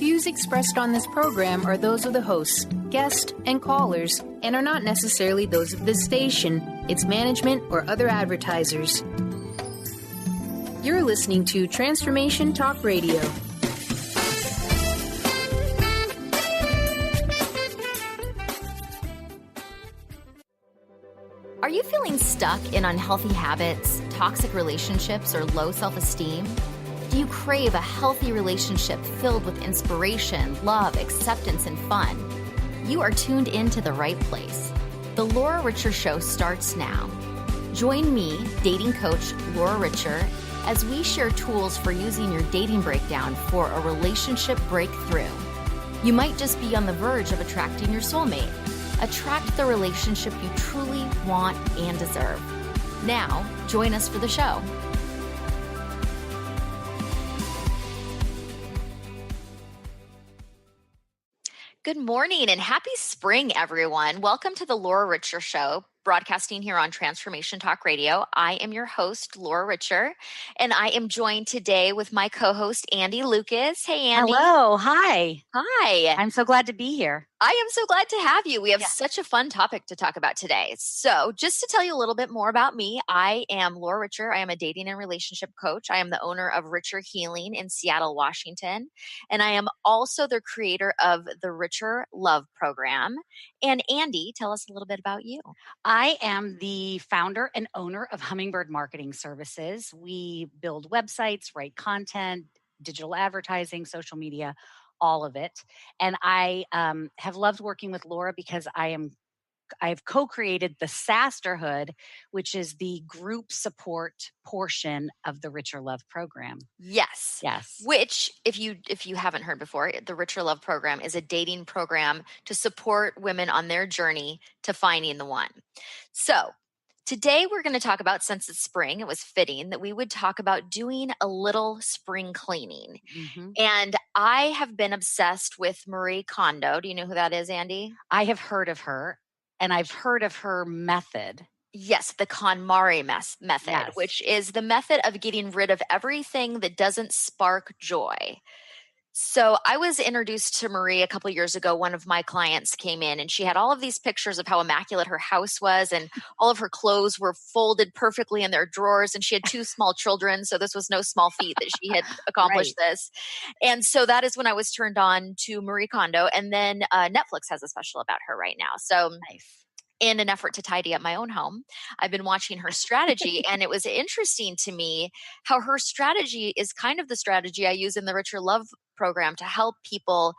views expressed on this program are those of the hosts, guests, and callers, and are not necessarily those of this station, its management, or other advertisers. You're listening to Transformation Talk Radio. Are you feeling stuck in unhealthy habits, toxic relationships, or low self-esteem? Do you crave a healthy relationship filled with inspiration, love, acceptance, and fun? You are tuned into the right place. The Laura Richer Show starts now. Join me, dating coach Laura Richer, as we share tools for using your dating breakdown for a relationship breakthrough. You might just be on the verge of attracting your soulmate. Attract the relationship you truly want and deserve. Now, join us for the show. Good morning and happy spring, everyone. Welcome to the Laura Richer Show, broadcasting here on Transformation Talk Radio. I am your host, Laura Richer, and I am joined today with my co-host, Andi Lucas. Hey, Andi. Hello. Hi. Hi. I'm so glad to be here. I am so glad to have you. We have such a fun topic to talk about today. So just to tell you a little bit more about me, I am Laura Richer. I am a dating and relationship coach. I am the owner of Richer Healing in Seattle, Washington. And I am also the creator of the Richer Love Program. And Andi, tell us a little bit about you. I am the founder and owner of Hummingbird Marketing Services. We build websites, write content, digital advertising, social media, all of it. And I have loved working with Laura because I've co-created the Sisterhood, which is the group support portion of the Richer Love Program. Yes. Which, if you haven't heard before, the Richer Love Program is a dating program to support women on their journey to finding the one. So today we're going to talk about, since it's spring, it was fitting that we would talk about doing a little spring cleaning. Mm-hmm. And I have been obsessed with Marie Kondo. Do you know who that is, Andi? I have heard of her, and I've heard of her method. Yes, the KonMari Method, yes. Which is the method of getting rid of everything that doesn't spark joy. So I was introduced to Marie a couple of years ago. One of my clients came in and she had all of these pictures of how immaculate her house was, and all of her clothes were folded perfectly in their drawers, and she had 2 small children. So this was no small feat that she had accomplished this. And so that is when I was turned on to Marie Kondo. And then Netflix has a special about her right now. So nice. In an effort to tidy up my own home, I've been watching her strategy, and it was interesting to me how her strategy is kind of the strategy I use in the Richer Love Program to help people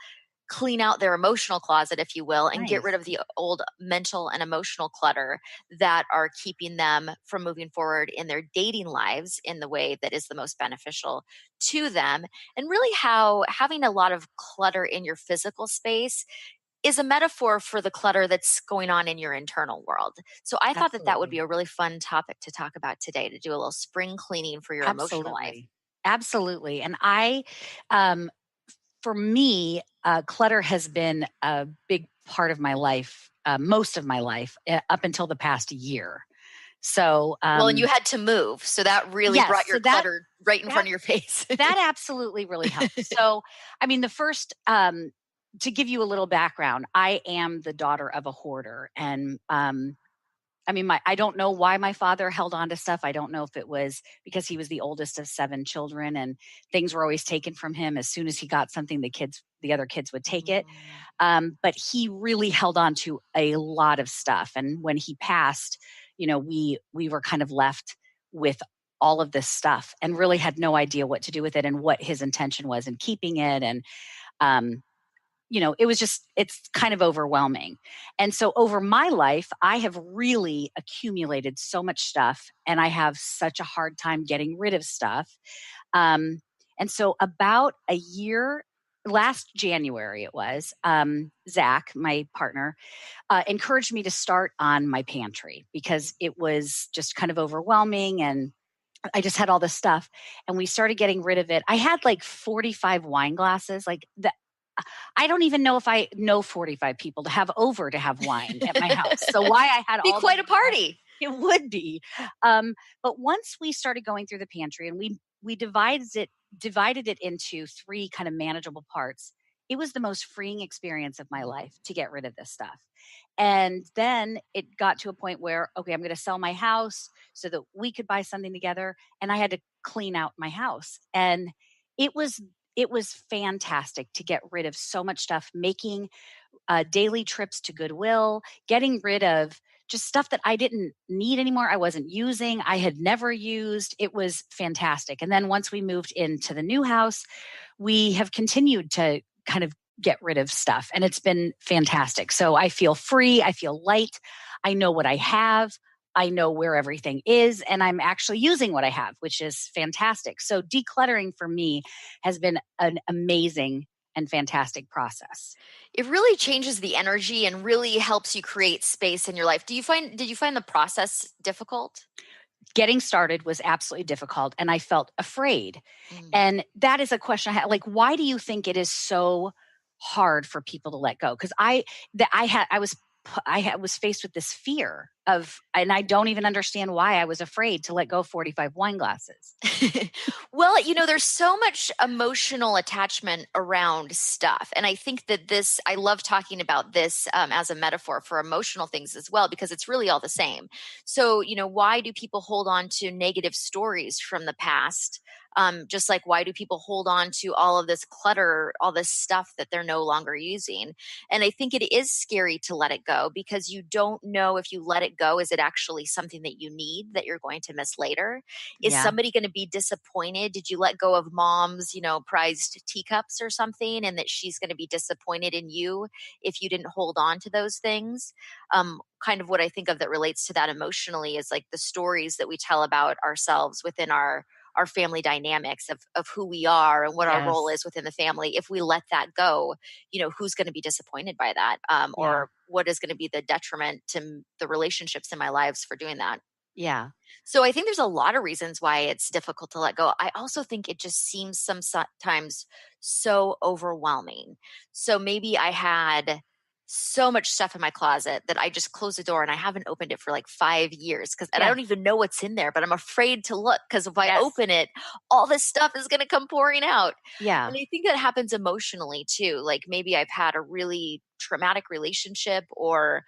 clean out their emotional closet, if you will, and get rid of the old mental and emotional clutter that are keeping them from moving forward in their dating lives in the way that is the most beneficial to them. And really how having a lot of clutter in your physical space is a metaphor for the clutter that's going on in your internal world. So I thought that would be a really fun topic to talk about today, to do a little spring cleaning for your emotional life. Absolutely. And for me, clutter has been a big part of my life, most of my life, up until the past year. So, well, and you had to move. So that really brought your clutter right in front of your face. That absolutely really helped. So, I mean, the first, to give you a little background, I am the daughter of a hoarder. And I don't know why my father held on to stuff. I don't know if it was because he was the oldest of 7 children and things were always taken from him. As soon as he got something, the other kids would take it. But he really held on to a lot of stuff. And when he passed, we were kind of left with all of this stuff and really had no idea what to do with it and what his intention was in keeping it. And, it's kind of overwhelming. And so over my life, I have really accumulated so much stuff, and I have such a hard time getting rid of stuff. And so about a year, last January it was, Zach, my partner, encouraged me to start on my pantry because it was just kind of overwhelming and I just had all this stuff, and we started getting rid of it. I had like 45 wine glasses, I don't even know if I know 45 people to have wine at my house. So why I had all quite a party. It would be. But once we started going through the pantry and we divided it into 3 kind of manageable parts, it was the most freeing experience of my life to get rid of this stuff. And then it got to a point where, okay, I'm going to sell my house so that we could buy something together. And I had to clean out my house. And it was fantastic to get rid of so much stuff, making daily trips to Goodwill, getting rid of just stuff that I didn't need anymore. I wasn't using, I had never used. It was fantastic. And then once we moved into the new house, we have continued to kind of get rid of stuff. And it's been fantastic. So I feel free. I feel light. I know what I have. I know where everything is. And I'm actually using what I have, which is fantastic. So decluttering for me has been an amazing and fantastic process. It really changes the energy and really helps you create space in your life. Did you find the process difficult? Getting started was absolutely difficult, and I felt afraid. Mm. And that is a question I had. Like, why do you think it is so hard for people to let go? Because I was faced with this fear of, and I don't even understand why I was afraid to let go of 45 wine glasses. Well, there's so much emotional attachment around stuff. And I think that I love talking about this as a metaphor for emotional things as well, because it's really all the same. So, why do people hold on to negative stories from the past? Just like, why do people hold on to all of this clutter, all this stuff that they're no longer using? And I think it is scary to let it go, because you don't know if you let it go, is it actually something that you need that you're going to miss later? Is Yeah. somebody going to be disappointed? Did you let go of mom's, prized teacups or something, and that she's going to be disappointed in you if you didn't hold on to those things? Kind of what I think of that relates to that emotionally is like the stories that we tell about ourselves within our family dynamics of who we are and what our role Yes. is within the family. If we let that go, who's going to be disappointed by that? Or what is going to be the detriment to the relationships in my lives for doing that? Yeah. So I think there's a lot of reasons why it's difficult to let go. I also think it just seems sometimes so overwhelming. So maybe I had so much stuff in my closet that I just closed the door and I haven't opened it for like 5 years and I don't even know what's in there, but I'm afraid to look, because if I open it, all this stuff is going to come pouring out. Yeah. And I think that happens emotionally too. Like maybe I've had a really traumatic relationship or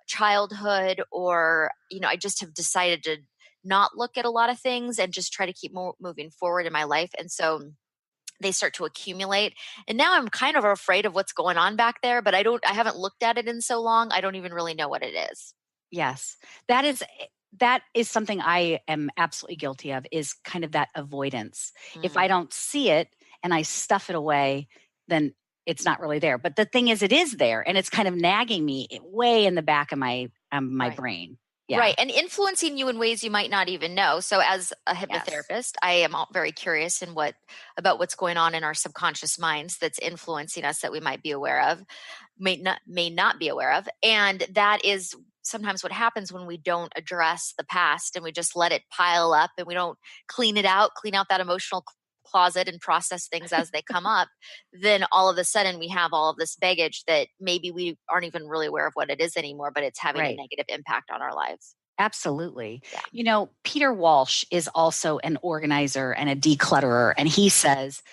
childhood, or I just have decided to not look at a lot of things and just try to keep moving forward in my life. And so they start to accumulate. And now I'm kind of afraid of what's going on back there, but I haven't looked at it in so long. I don't even really know what it is. Yes. That is something I am absolutely guilty of, is kind of that avoidance. If I don't see it and I stuff it away, then it's not really there. But the thing is, it is there, and it's kind of nagging me way in the back of my brain. Yeah. Right. And influencing you in ways you might not even know. So as a hypnotherapist, I am very curious about what's going on in our subconscious minds that's influencing us that we might be aware of, may not be aware of. And that is sometimes what happens when we don't address the past and we just let it pile up and we don't clean out that emotional closet and process things as they come up. Then all of a sudden we have all of this baggage that maybe we aren't even really aware of what it is anymore, but it's having a negative impact on our lives. Absolutely. Yeah. Peter Walsh is also an organizer and a declutterer, and he says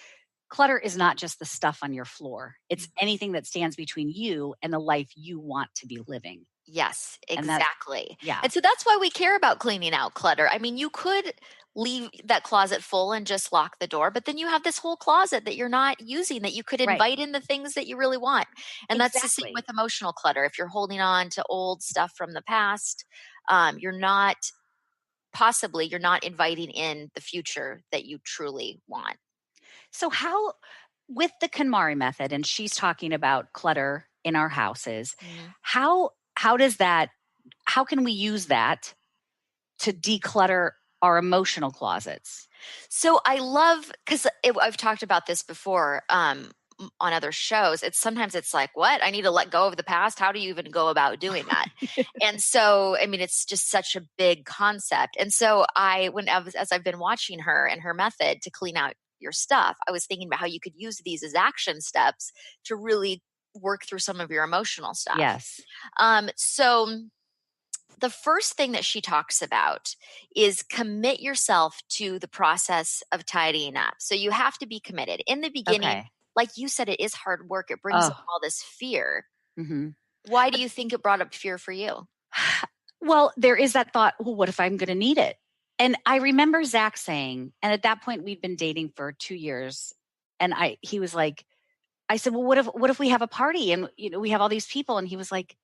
clutter is not just the stuff on your floor. It's anything that stands between you and the life you want to be living. Yes, exactly. Yeah. And so that's why we care about cleaning out clutter. I mean, you could leave that closet full and just lock the door, but then you have this whole closet that you're not using, that you could invite in the things that you really want. And that's the same with emotional clutter. If you're holding on to old stuff from the past, you're not inviting in the future that you truly want. So how, with the KonMari method, and she's talking about clutter in our houses, how can we use that to declutter our emotional closets? So I love, because I've talked about this before on other shows. Sometimes it's like, what? I need to let go of the past. How do you even go about doing that? And so, I mean, it's just such a big concept. And so as I've been watching her and her method to clean out your stuff, I was thinking about how you could use these as action steps to really work through some of your emotional stuff. Yes. So the first thing that she talks about is commit yourself to the process of tidying up. So you have to be committed. In the beginning, like you said, it is hard work. It brings up Oh, all this fear. hmm Why do you think it brought up fear for you? well, there is that thought, well, what if I'm going to need it? And I remember Zach saying, and at that point we'd been dating for 2 years. And he was like, I said, well, what if we have a party and, we have all these people? And he was like,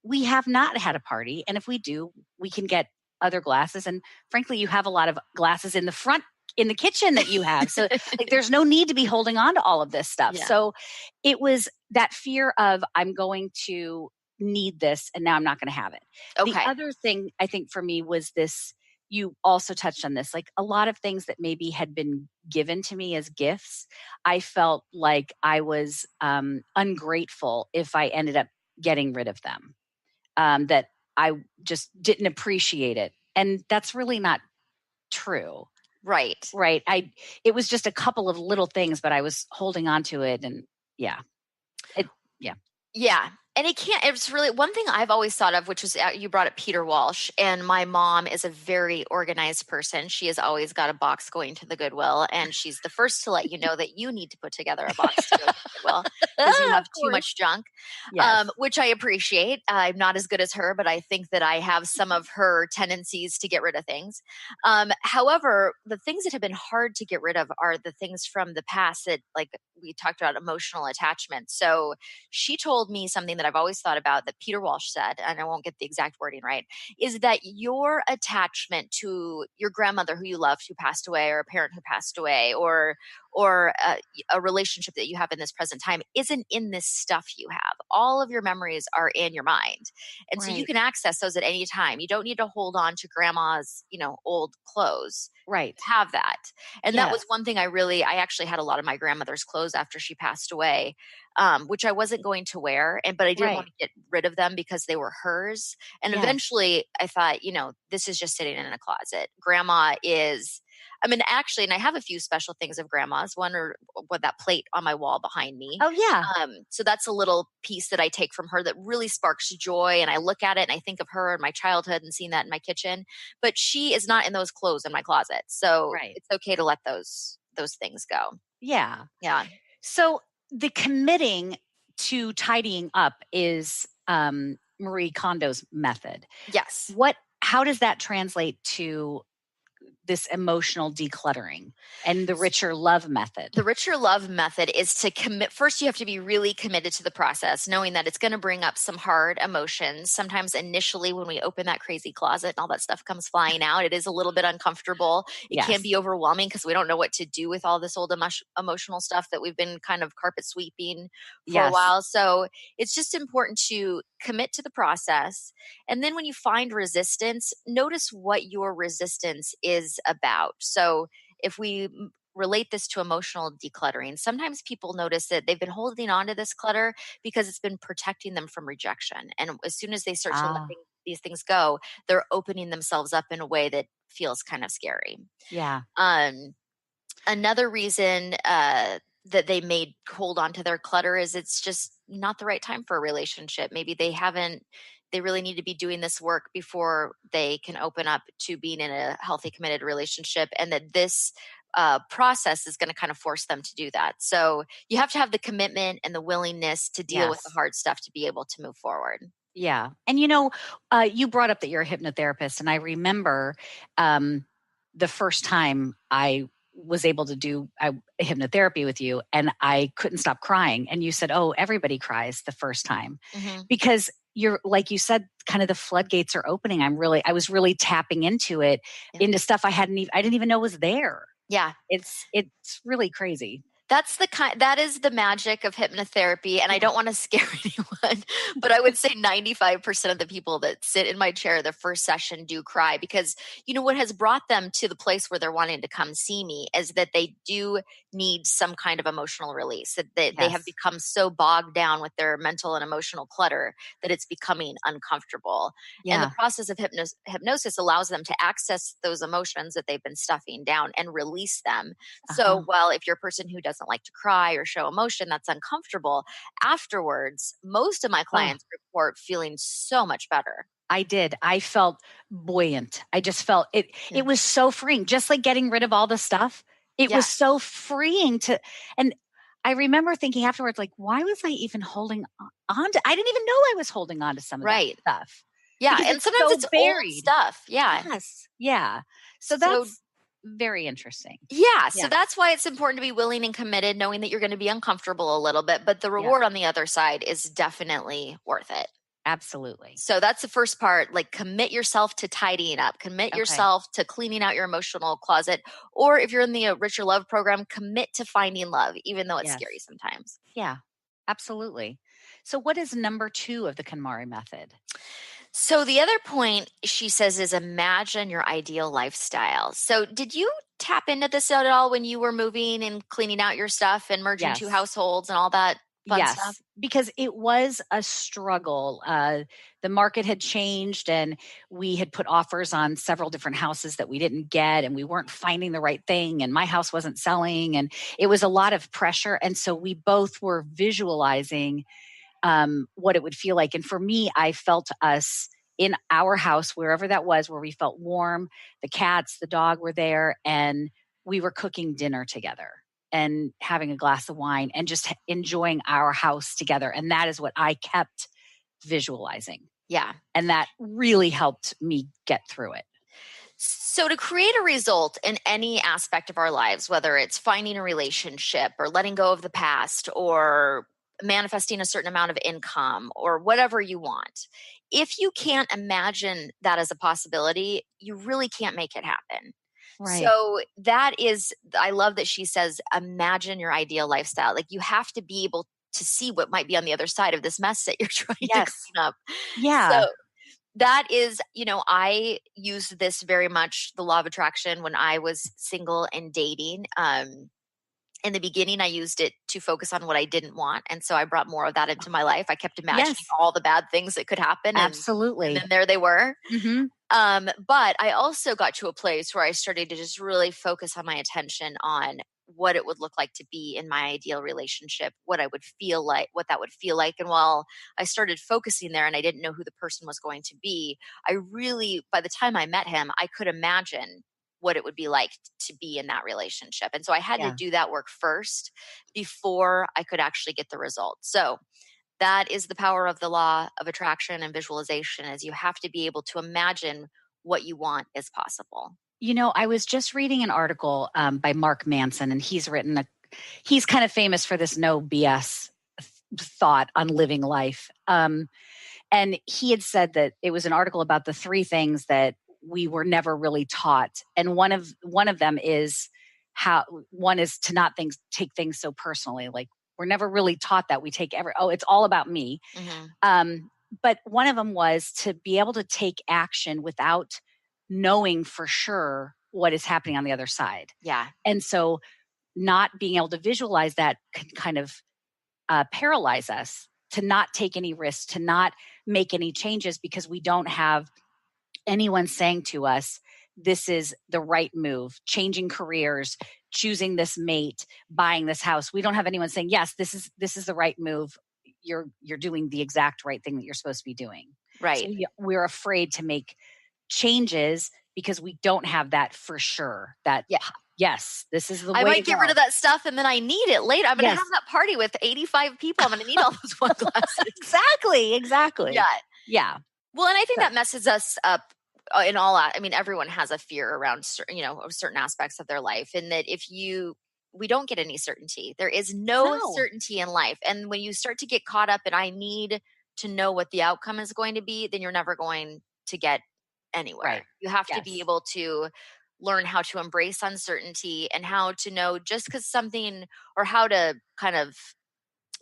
we have not had a party. And if we do, we can get other glasses. And frankly, you have a lot of glasses in the kitchen that you have. So like, there's no need to be holding on to all of this stuff. Yeah. So it was that fear of I'm going to need this and now I'm not going to have it. Okay. The other thing I think for me was this, you also touched on this, like a lot of things that maybe had been given to me as gifts. I felt like I was ungrateful if I ended up getting rid of them, that I just didn't appreciate it. And that's really not true. Right. Right. It was just a couple of little things, but I was holding on to it. And yeah. Yeah. And it's really one thing I've always thought of, which was you brought up Peter Walsh, and my mom is a very organized person. She has always got a box going to the Goodwill, and she's the first to let you know that you need to put together a box to go to the Goodwill because you have too much junk, Yes. which I appreciate. I'm not as good as her, but I think that I have some of her tendencies to get rid of things. However, the things that have been hard to get rid of are the things from the past that, like we talked about, emotional attachment. So she told me something that I've always thought about that Peter Walsh said, and I won't get the exact wording right, is that your attachment to your grandmother who you loved who passed away, or a parent who passed away, or a relationship that you have in this present time isn't in this stuff you have. All of your memories are in your mind. And so you can access those at any time. You don't need to hold on to grandma's, old clothes. Right. Have that. And that was Yes. one thing I actually had a lot of my grandmother's clothes after she passed away, which I wasn't going to wear. But I didn't want to get rid of them because they were hers. And Yes. eventually I thought, this is just sitting in a closet. Grandma is, actually, and I have a few special things of grandma's. One, or with that plate on my wall behind me. Oh, yeah. So that's a little piece that I take from her that really sparks joy. And I look at it and I think of her and my childhood and seeing that in my kitchen. But she is not in those clothes in my closet. So it's okay to let those things go. Yeah. Yeah. So the committing to tidying up is Marie Kondo's method. Yes. How does that translate to this emotional decluttering and the richer love method? The richer love method is to commit. First, you have to be really committed to the process, knowing that it's going to bring up some hard emotions. Sometimes initially when we open that crazy closet and all that stuff comes flying out, it is a little bit uncomfortable. It can be overwhelming because we don't know what to do with all this old emotional stuff that we've been kind of carpet sweeping for a while. So it's just important to commit to the process. And then when you find resistance, notice what your resistance is about. So if we relate this to emotional decluttering, sometimes people notice that they've been holding on to this clutter because it's been protecting them from rejection. And as soon as they start to let these things go, they're opening themselves up in a way that feels kind of scary. Yeah. Another reason that they may hold on to their clutter is it's just not the right time for a relationship. Maybe they really need to be doing this work before they can open up to being in a healthy, committed relationship, and that this process is going to kind of force them to do that. So you have to have the commitment and the willingness to deal with the hard stuff to be able to move forward. Yeah. And you brought up that you're a hypnotherapist, and I remember the first time I was able to do hypnotherapy with you, and I couldn't stop crying. And you said, "Oh, everybody cries the first time," because you're, like you said, kind of the floodgates are opening. I was really tapping into it, into stuff I didn't even know was there. Yeah. It's really crazy. That is the magic of hypnotherapy. And I don't want to scare anyone, but I would say 95% of the people that sit in my chair the first session do cry, because what has brought them to the place where they're wanting to come see me is that they do need some kind of emotional release, that they have become so bogged down with their mental and emotional clutter that it's becoming uncomfortable. And the process of hypnosis allows them to access those emotions that they've been stuffing down and release them. So if you're a person who doesn't like to cry or show emotion, that's uncomfortable, afterwards, most of my clients report feeling so much better. I did. I felt buoyant. I just felt it. It was so freeing, just like getting rid of all the stuff. It was so freeing and I remember thinking afterwards, like, why was I even holding on to, I didn't even know I was holding on to some of that Right. stuff. Yeah. Because And it's sometimes so it's old buried. stuff. Yeah. Yes. Yeah. So So that's very interesting. yeah, so Yeah. that's why it's important to be willing and committed, knowing that you're going to be uncomfortable a little bit, but the Yeah. reward on the other side is definitely worth it. Absolutely. So that's the first part, like commit yourself to tidying up, commit Okay. yourself to cleaning out your emotional closet, or if you're in the Rich Your Love program, commit to finding love, even though it's Yes. scary sometimes. Yeah. Absolutely. So what is number 2 of the KonMari method? So the other point she says is imagine your ideal lifestyle. So did you tap into this at all when you were moving and cleaning out your stuff and merging 2 Yes. households and all that fun stuff? Yes, because it was a struggle. The market had changed and we had put offers on several different houses that we didn't get and we weren't finding the right thing and my house wasn't selling and it was a lot of pressure. And so we both were visualizing what it would feel like. And for me, I felt us in our house, wherever that was, where we felt warm, the cats, the dog were there, and we were cooking dinner together and having a glass of wine and just enjoying our house together. And that is what I kept visualizing. Yeah. And that really helped me get through it. So, to create a result in any aspect of our lives, whether it's finding a relationship or letting go of the past or manifesting a certain amount of income or whatever you want, if you can't imagine that as a possibility, you really can't make it happen. Right. So, that is, I love that she says, imagine your ideal lifestyle. Like, you have to be able to see what might be on the other side of this mess that you're trying to Yes. clean up. Yeah. So, that is, I used this very much, the law of attraction, when I was single and dating. In the beginning, I used it to focus on what I didn't want. And so I brought more of that into my life. I kept imagining Yes. all the bad things that could happen. And Absolutely. then there they were. Mm-hmm. But I also got to a place where I started to just really focus on my attention on what it would look like to be in my ideal relationship, what I would feel like, what that would feel like. And while I started focusing there and I didn't know who the person was going to be, I really, by the time I met him, I could imagine what it would be like to be in that relationship. And so I had to Yeah. do that work first before I could actually get the result. So that is the power of the law of attraction and visualization, is you have to be able to imagine what you want is possible. I was just reading an article by Mark Manson, and he's kind of famous for this no BS thought on living life. And he had said that it was an article about the 3 things that we were never really taught. And one of them is to not take things so personally. Like, we're never really taught that. We take it's all about me. Mm-hmm. But one of them was to be able to take action without knowing for sure what is happening on the other side. Yeah. And so not being able to visualize that can kind of paralyze us to not take any risks, to not make any changes, because we don't have anyone saying to us, this is the right move, changing careers, choosing this mate, buying this house. We don't have anyone saying, yes, this is the right move. You're doing the exact right thing that you're supposed to be doing. Right. So we're afraid to make changes because we don't have that for sure. That yes, this is the way I might to get go. rid of that stuff and then I need it later. I'm going to Yes. have that party with 85 people. I'm going to need all those wine glasses. Exactly. Yeah. Well, and I think that messes us up in all. I mean, everyone has a fear around, of certain aspects of their life, and that we don't get any certainty. There is no certainty in life. And when you start to get caught up in, I need to know what the outcome is going to be, then you're never going to get anywhere. Right. You have to be able to learn how to embrace uncertainty and how to know just because something, or how to kind of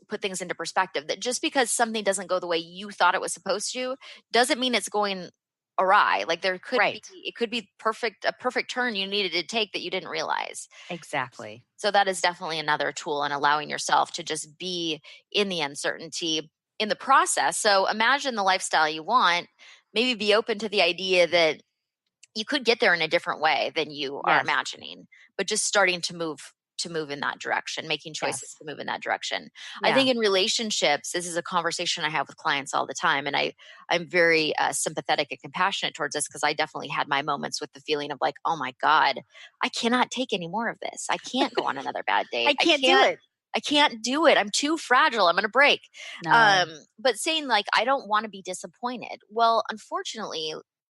put things into perspective, that just because something doesn't go the way you thought it was supposed to doesn't mean it's going awry. Like there could be, it could be a perfect turn you needed to take that you didn't realize. Exactly. So that is definitely another tool in allowing yourself to just be in the uncertainty in the process. So imagine the lifestyle you want, maybe be open to the idea that you could get there in a different way than you are imagining, but just starting to move in that direction, making choices to move in that direction. I think in relationships, this is a conversation I have with clients all the time. And I'm very sympathetic and compassionate towards this, because I definitely had my moments with the feeling of like, oh my God, I cannot take any more of this. I can't go on another bad date. I can't do it. I can't do it. I'm too fragile. I'm going to break. No. But saying like, I don't want to be disappointed. Well, unfortunately,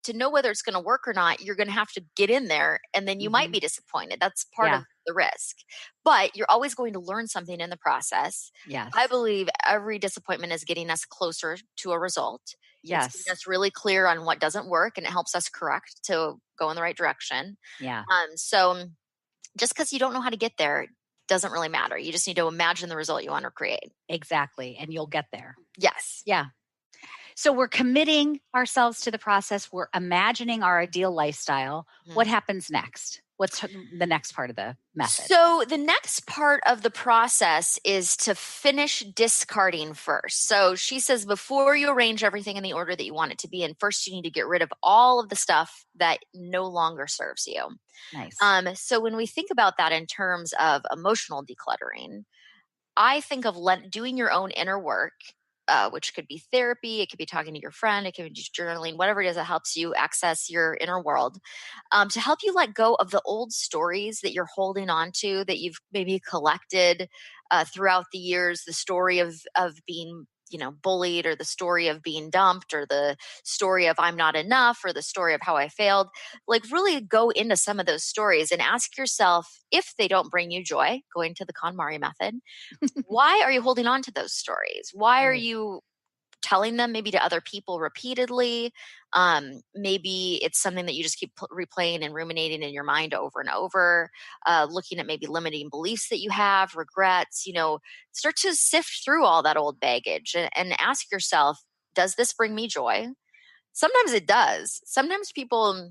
to know whether it's going to work or not, you're going to have to get in there and then you might be disappointed. That's part Yeah. of the risk. But you're always going to learn something in the process. Yes. I believe every disappointment is getting us closer to a result. It's Yes. getting us really clear on what doesn't work and it helps us correct to go in the right direction. Yeah. So just because you don't know how to get there doesn't really matter. You just need to imagine the result you want to create. Exactly. And you'll get there. Yes. Yeah. So we're committing ourselves to the process. We're imagining our ideal lifestyle. What happens next? What's the next part of the method? So the next part of the process is to finish discarding first. So she says before you arrange everything in the order that you want it to be in, first you need to get rid of all of the stuff that no longer serves you. Nice. So when we think about that in terms of emotional decluttering, I think of doing your own inner work, which could be therapy, it could be talking to your friend, it could be just journaling, whatever it is that helps you access your inner world, to help you let go of the old stories that you're holding on to that you've maybe collected throughout the years, the story of being bullied, or the story of being dumped, or the story of I'm not enough, or the story of how I failed. Like really go into some of those stories and ask yourself, if they don't bring you joy, going to the KonMari method, why are you holding on to those stories? Why are you telling them maybe to other people repeatedly? Maybe it's something that you just keep replaying and ruminating in your mind over and over, looking at maybe limiting beliefs that you have, regrets, start to sift through all that old baggage and ask yourself, does this bring me joy? Sometimes it does. Sometimes people,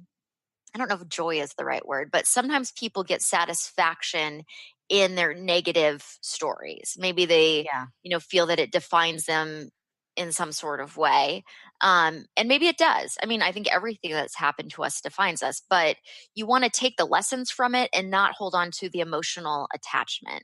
I don't know if joy is the right word, but sometimes people get satisfaction in their negative stories. Maybe they, feel that it defines them in some sort of way. And maybe it does. I mean, I think everything that's happened to us defines us, but you want to take the lessons from it and not hold on to the emotional attachment.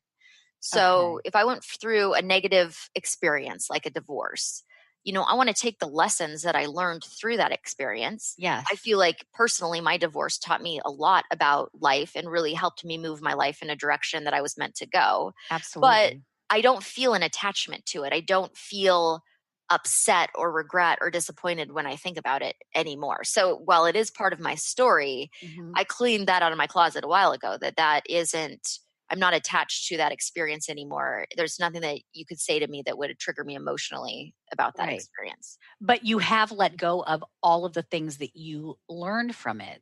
So if I went through a negative experience like a divorce, I want to take the lessons that I learned through that experience. Yes. I feel like personally, my divorce taught me a lot about life and really helped me move my life in a direction that I was meant to go. Absolutely. But I don't feel an attachment to it. I don't feel upset or regret or disappointed when I think about it anymore. So while it is part of my story, I cleaned that out of my closet a while ago, that isn't, I'm not attached to that experience anymore. There's nothing that you could say to me that would trigger me emotionally about that experience. But you have let go of all of the things that you learned from it.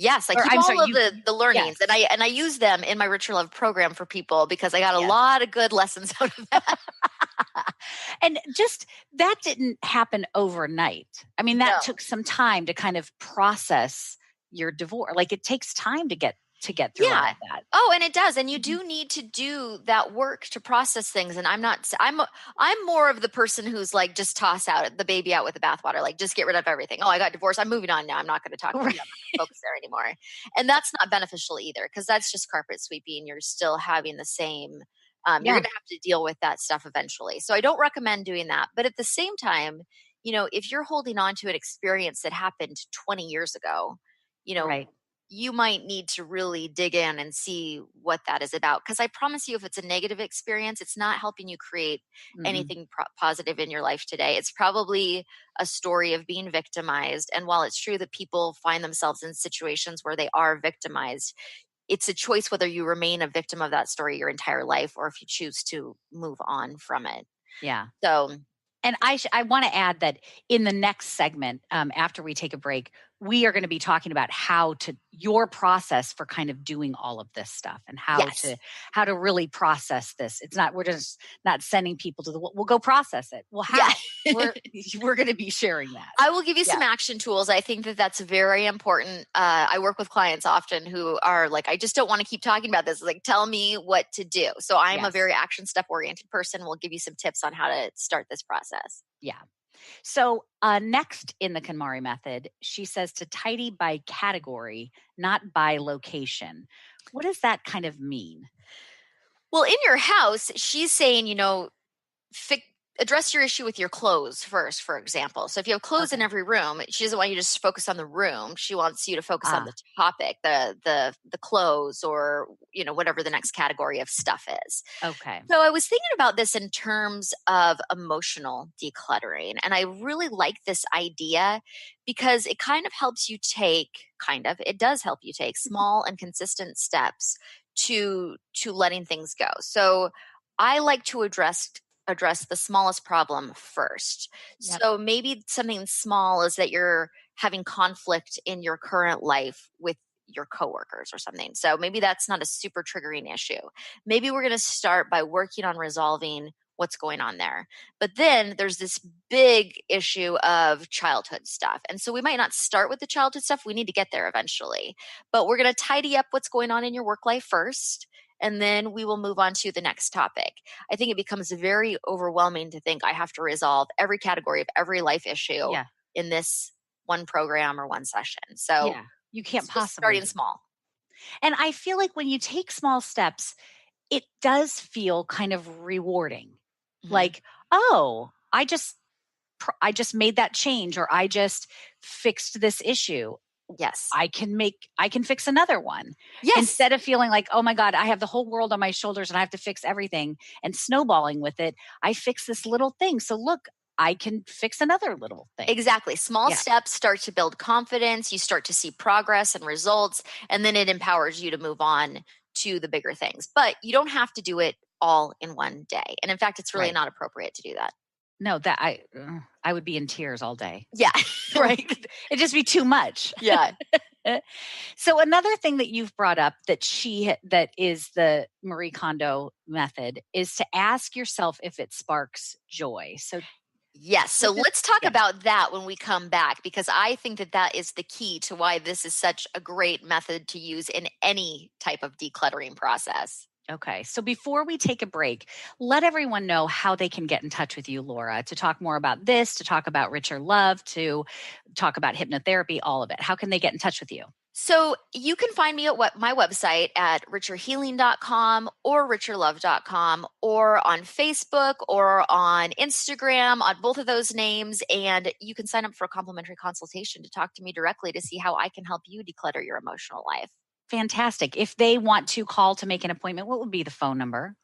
Yes, I keep the learnings, and I use them in my Rich Your Love program for people because I got a lot of good lessons out of that. And just that didn't happen overnight. I mean, that took some time to kind of process your divorce. Like it takes time to get through all of that. Oh, and it does. And you do need to do that work to process things. And I'm more of the person who's like, just toss out the baby out with the bathwater, like just get rid of everything. Oh, I got divorced. I'm moving on now. I'm not going to talk about it. I'm not going to focus there anymore. And that's not beneficial either, because that's just carpet sweeping. You're still having the same, you're going to have to deal with that stuff eventually. So I don't recommend doing that. But at the same time, if you're holding on to an experience that happened 20 years ago, you might need to really dig in and see what that is about. Because I promise you, if it's a negative experience, it's not helping you create anything positive in your life today. It's probably a story of being victimized. And while it's true that people find themselves in situations where they are victimized, it's a choice whether you remain a victim of that story your entire life or if you choose to move on from it. Yeah. So, and I want to add that in the next segment, after we take a break, we are going to be talking about your process for kind of doing all of this stuff and how to really process this. We're just not sending people to we'll go process it. Well, how? We're going to be sharing that. I will give you some action tools. I think that that's very important. I work with clients often who are like, I just don't want to keep talking about this. Like, tell me what to do. So I'm a very action step oriented person. We'll give you some tips on how to start this process. Yeah. So next in the KonMari method, she says to tidy by category, not by location. What does that kind of mean? Well, in your house, she's saying, address your issue with your clothes first, for example. So if you have clothes in every room, she doesn't want you to just focus on the room. She wants you to focus on the topic, the clothes, or, whatever the next category of stuff is. Okay. So I was thinking about this in terms of emotional decluttering. And I really like this idea because it it does help you take small and consistent steps to letting things go. So I like to address the smallest problem first. Yep. So maybe something small is that you're having conflict in your current life with your coworkers or something. So maybe that's not a super triggering issue. Maybe we're going to start by working on resolving what's going on there. But then there's this big issue of childhood stuff. And so we might not start with the childhood stuff. We need to get there eventually. But we're going to tidy up what's going on in your work life first, and then we will move on to the next topic. I think it becomes very overwhelming to think I have to resolve every category of every life issue in this one program or one session. So you can't possibly starting small. And I feel like when you take small steps, it does feel kind of rewarding. Mm-hmm. Like, oh, I just made that change, or I just fixed this issue. Yes. I can fix another one. Yes. Instead of feeling like, oh my God, I have the whole world on my shoulders and I have to fix everything and snowballing with it. I fix this little thing. So look, I can fix another little thing. Exactly. Small steps start to build confidence. You start to see progress and results, and then it empowers you to move on to the bigger things. But you don't have to do it all in one day. And in fact, it's really not appropriate to do that. No, that I would be in tears all day. Yeah. Right. It'd just be too much. Yeah. So another thing that you've brought up that is the Marie Kondo method is to ask yourself if it sparks joy. So yes. So let's talk about that when we come back, because I think that is the key to why this is such a great method to use in any type of decluttering process. Okay. So before we take a break, let everyone know how they can get in touch with you, Laura, to talk more about this, to talk about Richer Love, to talk about hypnotherapy, all of it. How can they get in touch with you? So you can find me at my website at richerhealing.com or richerlove.com, or on Facebook or on Instagram, on both of those names. And you can sign up for a complimentary consultation to talk to me directly to see how I can help you declutter your emotional life. Fantastic. If they want to call to make an appointment, what would be the phone number?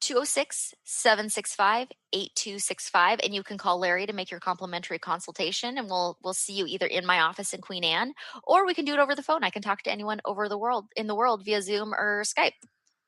206-765-8265. And you can call Larry to make your complimentary consultation, and we'll see you either in my office in Queen Anne, or we can do it over the phone. I can talk to anyone in the world via Zoom or Skype.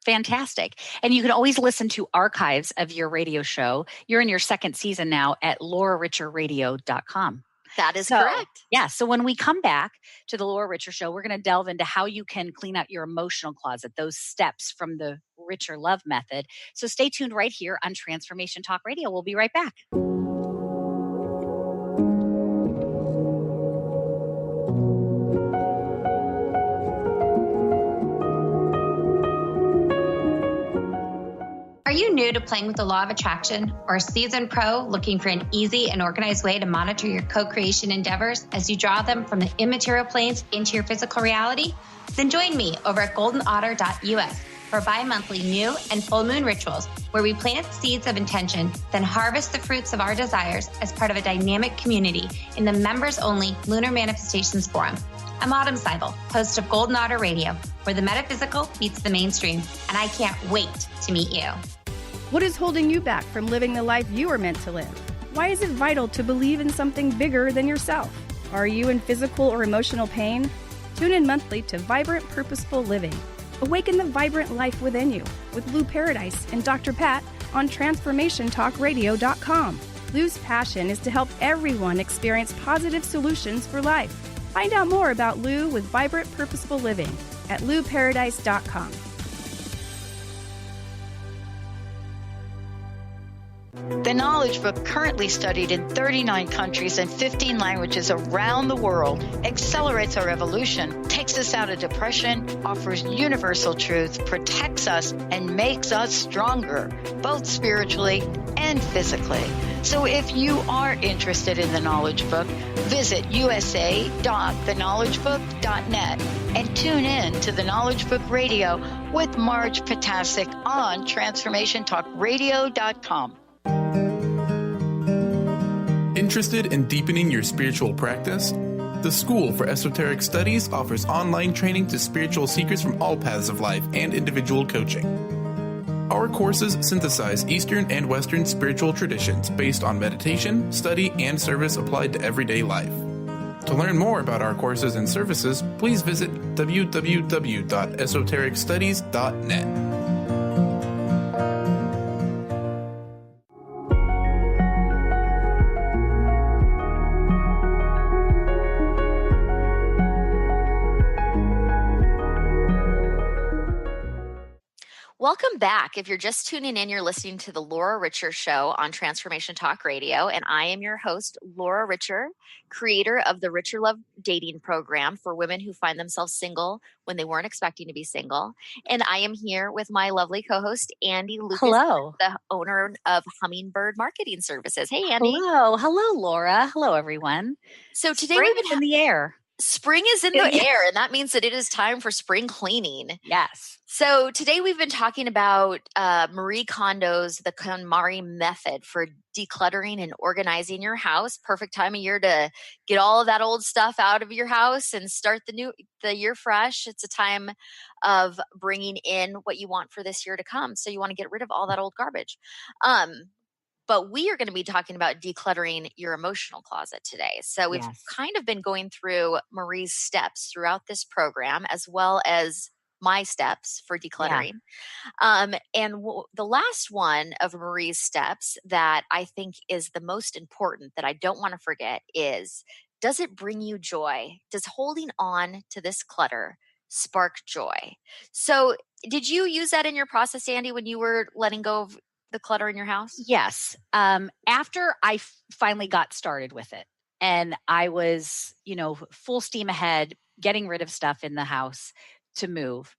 Fantastic. And you can always listen to archives of your radio show. You're in your second season now at lauraricherradio.com. That is correct. Yeah. So when we come back to the Laura Richer Show, we're going to delve into how you can clean out your emotional closet, those steps from the Richer Love method. So stay tuned right here on Transformation Talk Radio. We'll be right back. Are you new to playing with the law of attraction, or a seasoned pro looking for an easy and organized way to monitor your co-creation endeavors as you draw them from the immaterial planes into your physical reality? Then join me over at goldenotter.us for bi-monthly new and full moon rituals, where we plant seeds of intention, then harvest the fruits of our desires as part of a dynamic community in the members-only Lunar Manifestations Forum. I'm Autumn Seibel, host of Golden Otter Radio, where the metaphysical meets the mainstream, and I can't wait to meet you. What is holding you back from living the life you are meant to live? Why is it vital to believe in something bigger than yourself? Are you in physical or emotional pain? Tune in monthly to Vibrant Purposeful Living. Awaken the vibrant life within you with Lou Paradise and Dr. Pat on TransformationTalkRadio.com. Lou's passion is to help everyone experience positive solutions for life. Find out more about Lou with Vibrant Purposeful Living at LouParadise.com. The Knowledge Book, currently studied in 39 countries and 15 languages around the world, accelerates our evolution, takes us out of depression, offers universal truth, protects us, and makes us stronger, both spiritually and physically. So if you are interested in the Knowledge Book, visit usa.theknowledgebook.net and tune in to the Knowledge Book Radio with Marge Potasic on TransformationTalkRadio.com. Interested in deepening your spiritual practice? The School for Esoteric Studies offers online training to spiritual seekers from all paths of life and individual coaching. Our courses synthesize Eastern and Western spiritual traditions based on meditation, study, and service applied to everyday life. To learn more about our courses and services, please visit www.esotericstudies.net. Welcome back. If you're just tuning in, you're listening to the Laura Richer Show on Transformation Talk Radio, and I am your host, Laura Richer, creator of the Richer Love Dating Program for women who find themselves single when they weren't expecting to be single. And I am here with my lovely co-host, Andi Lucas, Hello. the owner of Hummingbird Marketing Services. Hey, Andi. Hello, Laura. Hello, everyone. So today Spring we've been is in the air. Spring is in the air, and that means that it is time for spring cleaning. Yes. So today we've been talking about Marie Kondo's The KonMari Method for decluttering and organizing your house. Perfect time of year to get all of that old stuff out of your house and start the year fresh. It's a time of bringing in what you want for this year to come. So you want to get rid of all that old garbage. But we are going to be talking about decluttering your emotional closet today. So we've kind of been going through Marie's steps throughout this program, as well as my steps for decluttering. The last one of Marie's steps that I think is the most important that I don't want to forget is, does it bring you joy? Does holding on to this clutter spark joy? So did you use that in your process, Andi, when you were letting go of the clutter in your house? Yes. After I finally got started with it and I was, full steam ahead, getting rid of stuff in the house to move,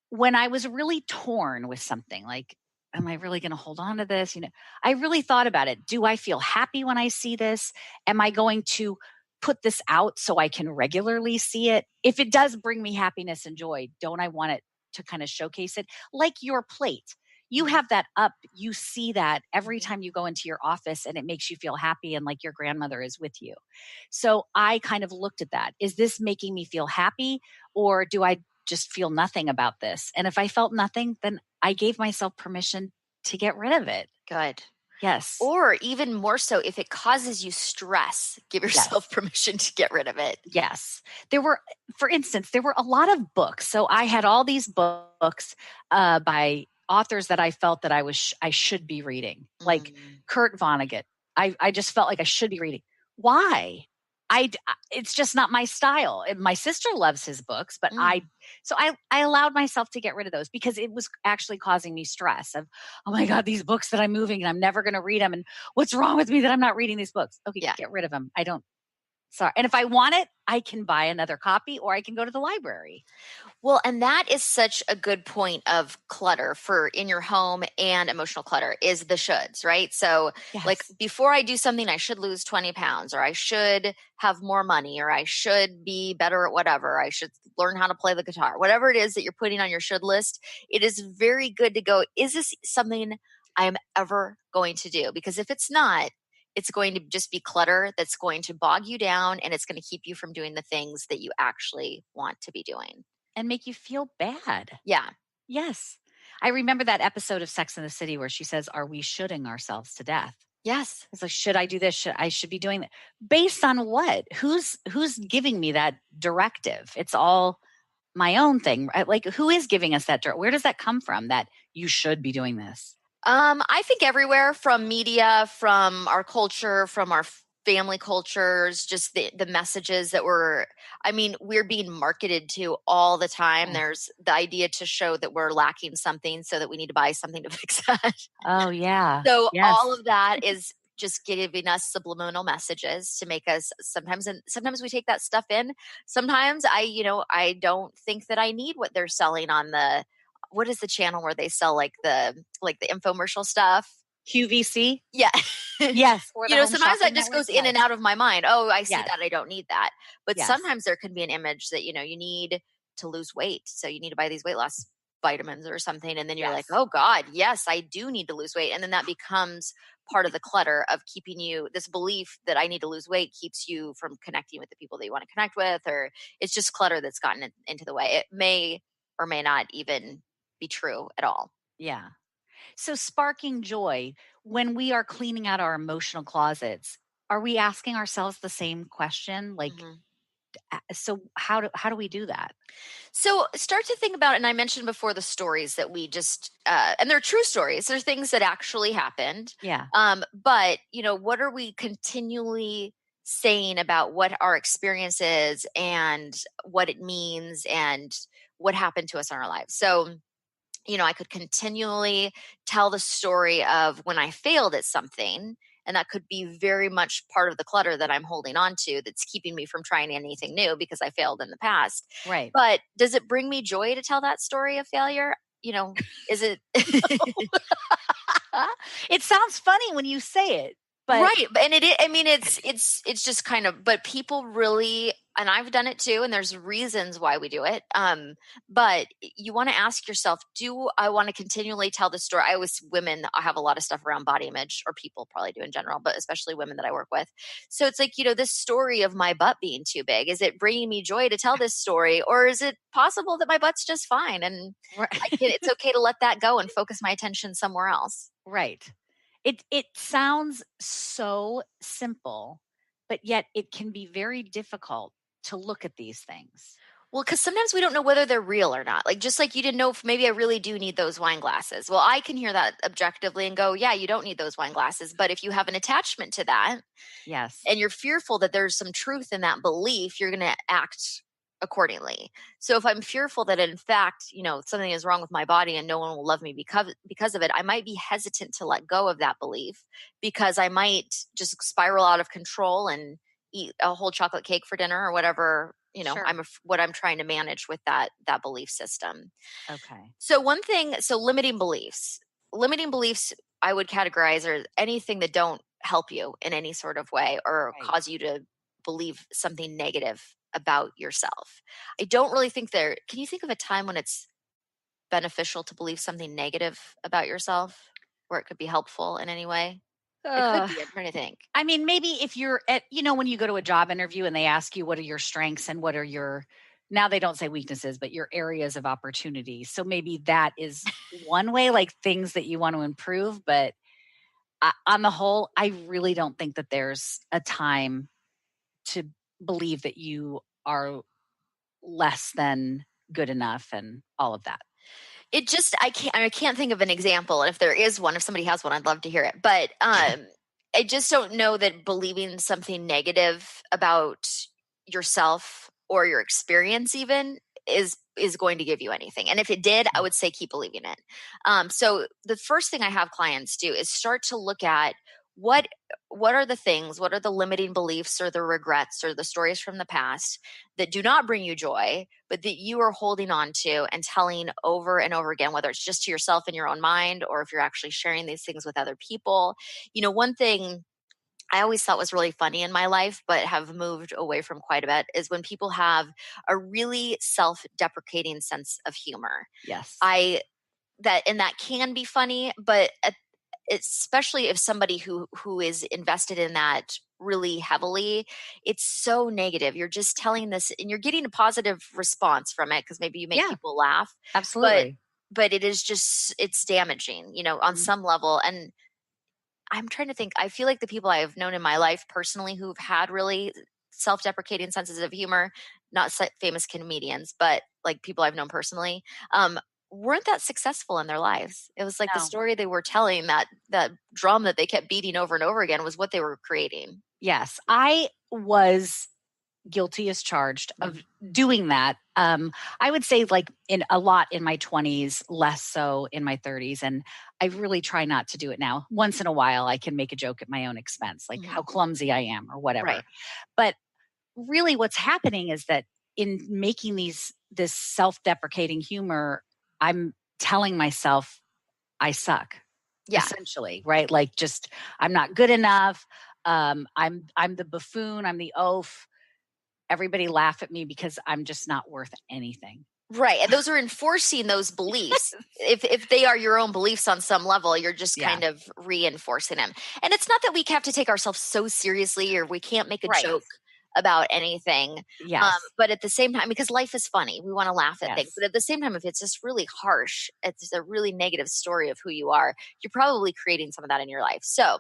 when I was really torn with something like, am I really going to hold on to this? I really thought about it. Do I feel happy when I see this? Am I going to put this out so I can regularly see it? If it does bring me happiness and joy, don't I want it to kind of showcase it? Like your plate. You have that up, you see that every time you go into your office and it makes you feel happy and like your grandmother is with you. So I kind of looked at that. Is this making me feel happy, or do I just feel nothing about this? And if I felt nothing, then I gave myself permission to get rid of it. Good. Yes. Or even more so, if it causes you stress, give yourself permission to get rid of it. Yes. For instance, there were a lot of books. So I had all these books by authors that I felt that I should be reading, like Kurt Vonnegut. I just felt like I should be reading. Why? It's just not my style. My sister loves his books, but I allowed myself to get rid of those because it was actually causing me stress of, oh my God, these books that I'm moving and I'm never going to read them. And what's wrong with me that I'm not reading these books? Okay, get rid of them. Sorry. And if I want it, I can buy another copy or I can go to the library. Well, and that is such a good point of clutter for in your home, and emotional clutter is the shoulds, right? So like before I do something, I should lose 20 pounds, or I should have more money, or I should be better at whatever. I should learn how to play the guitar, whatever it is that you're putting on your should list. It is very good to go, is this something I am ever going to do? Because if it's not, it's going to just be clutter that's going to bog you down, and it's going to keep you from doing the things that you actually want to be doing. And make you feel bad. Yeah. Yes. I remember that episode of Sex and the City where she says, are we shoulding ourselves to death? Yes. It's like, should I do this? I should be doing that. Based on what? Who's giving me that directive? It's all my own thing. Like, who is giving us that? Where does that come from, that you should be doing this? I think everywhere, from media, from our culture, from our family cultures, just the messages that we're being marketed to all the time. There's the idea to show that we're lacking something so that we need to buy something to fix that. Oh, yeah. So all of that is just giving us subliminal messages to make us sometimes we take that stuff in. Sometimes I don't think that I need what they're selling on what is the channel where they sell like the infomercial stuff? QVC? Yeah. Yes. Sometimes that just goes in and out of my mind. Oh, I see that. I don't need that. But Yes. sometimes there can be an image that, you need to lose weight. So you need to buy these weight loss vitamins or something. And then you're like, Yes. oh God, yes, I do need to lose weight. And then that becomes part of the clutter of keeping you, this belief that I need to lose weight keeps you from connecting with the people that you want to connect with, or it's just clutter that's gotten into the way. It may or may not even be true at all. Yeah. So sparking joy, when we are cleaning out our emotional closets, are we asking ourselves the same question? Like, so how do we do that? So start to think about, and I mentioned before the stories that we just, and they're true stories. They're things that actually happened. Yeah. But what are we continually saying about what our experience is and what it means and what happened to us in our lives? So, I could continually tell the story of when I failed at something, and that could be very much part of the clutter that I'm holding on to that's keeping me from trying anything new because I failed in the past. Right. But does it bring me joy to tell that story of failure? Is it? It sounds funny when you say it, but Right. And it's just kind of, but people really, and I've done it too, and there's reasons why we do it. But you want to ask yourself, do I want to continually tell the story? Women, I have a lot of stuff around body image, or people probably do in general, but especially women that I work with. So it's like, this story of my butt being too big, is it bringing me joy to tell this story? Or is it possible that my butt's just fine? And it's okay to let that go and focus my attention somewhere else. Right. It sounds so simple, but yet it can be very difficult to look at these things. Well, because sometimes we don't know whether they're real or not. Like, just like you didn't know if maybe I really do need those wine glasses. Well, I can hear that objectively and go, yeah, you don't need those wine glasses. But if you have an attachment to that, yes, and you're fearful that there's some truth in that belief, you're going to act accordingly. So if I'm fearful that in fact, something is wrong with my body and no one will love me because of it, I might be hesitant to let go of that belief because I might just spiral out of control and eat a whole chocolate cake for dinner or whatever, Sure. what I'm trying to manage with that belief system. Okay. So limiting beliefs I would categorize as anything that don't help you in any sort of way or cause you to believe something negative about yourself. I don't really think can you think of a time when it's beneficial to believe something negative about yourself where it could be helpful in any way? It could be. I'm trying to think. I mean, maybe if you're at, when you go to a job interview and they ask you what are your strengths and what are your, now they don't say weaknesses, but your areas of opportunity. So maybe that is one way, like things that you want to improve. But on the whole, I really don't think that there's a time to believe that you are less than good enough and all of that. It just, I can't think of an example. And if there is one, if somebody has one, I'd love to hear it. But I just don't know that believing something negative about yourself or your experience even is going to give you anything. And if it did, I would say keep believing it. So the first thing I have clients do is start to look at what are the things, what are the limiting beliefs or the regrets or the stories from the past that do not bring you joy, but that you are holding on to and telling over and over again, whether it's just to yourself in your own mind or if you're actually sharing these things with other people. One thing I always thought was really funny in my life, but have moved away from quite a bit, is when people have a really self-deprecating sense of humor. Yes. That can be funny, but especially if somebody who is invested in that really heavily, it's so negative. You're just telling this and you're getting a positive response from it because maybe you make people laugh. Absolutely. But it is just, it's damaging, on some level. And I'm trying to think, I feel like the people I've known in my life personally who've had really self-deprecating senses of humor, not famous comedians, but like people I've known personally, weren't that successful in their lives. It was like the story they were telling, that drum that they kept beating over and over again was what they were creating. Yes. I was guilty as charged of doing that. I would say like in a lot in my 20s, less so in my 30s. And I really try not to do it now. Once in a while, I can make a joke at my own expense, like how clumsy I am or whatever. Right. But really what's happening is that in making this self-deprecating humor, I'm telling myself I suck. Yeah. Essentially, right? Like just I'm not good enough. I'm the buffoon. I'm the oaf. Everybody laugh at me because I'm just not worth anything. Right. And those are enforcing those beliefs. If they are your own beliefs on some level, you're just kind of reinforcing them. And it's not that we have to take ourselves so seriously or we can't make a joke about anything. Yes. But at the same time, because life is funny, we want to laugh at things. Yes. But at the same time, if it's just really harsh, it's a really negative story of who you are, you're probably creating some of that in your life. So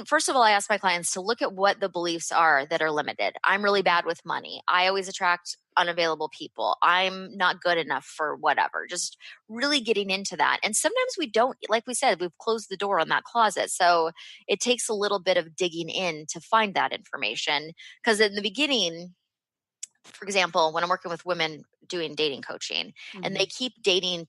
first of all, I ask my clients to look at what the beliefs are that are limited. I'm really bad with money. I always attract unavailable people. I'm not good enough for whatever. Just really getting into that. And sometimes we don't, like we said, we've closed the door on that closet. So it takes a little bit of digging in to find that information. Because in the beginning, for example, when I'm working with women doing dating coaching and they keep dating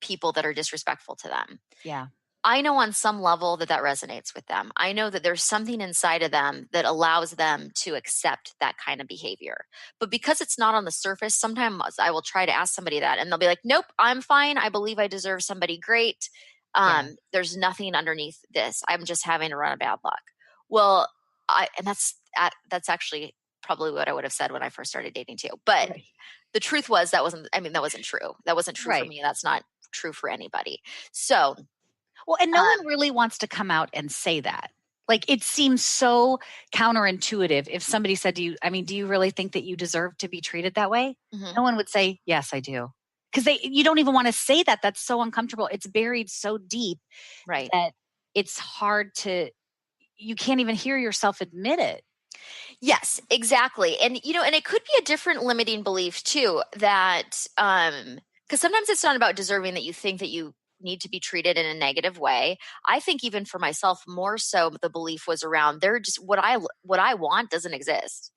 people that are disrespectful to them. Yeah. I know on some level that resonates with them. I know that there's something inside of them that allows them to accept that kind of behavior. But because it's not on the surface, sometimes I will try to ask somebody that and they'll be like, nope, I'm fine. I believe I deserve somebody great. There's nothing underneath this. I'm just having a run of bad luck. Well, that's actually probably what I would have said when I first started dating too. But the truth was that wasn't true. That wasn't true for me. That's not true for anybody. So, well, and no one really wants to come out and say that. Like, it seems so counterintuitive if somebody said to you, I mean, do you really think that you deserve to be treated that way? No one would say, yes, I do. Because you don't even want to say that. That's so uncomfortable. It's buried so deep that it's hard you can't even hear yourself admit it. Yes, exactly. And, and it could be a different limiting belief too, that, because sometimes it's not about deserving that you think that you need to be treated in a negative way. I think even for myself, more so the belief was around what I want doesn't exist.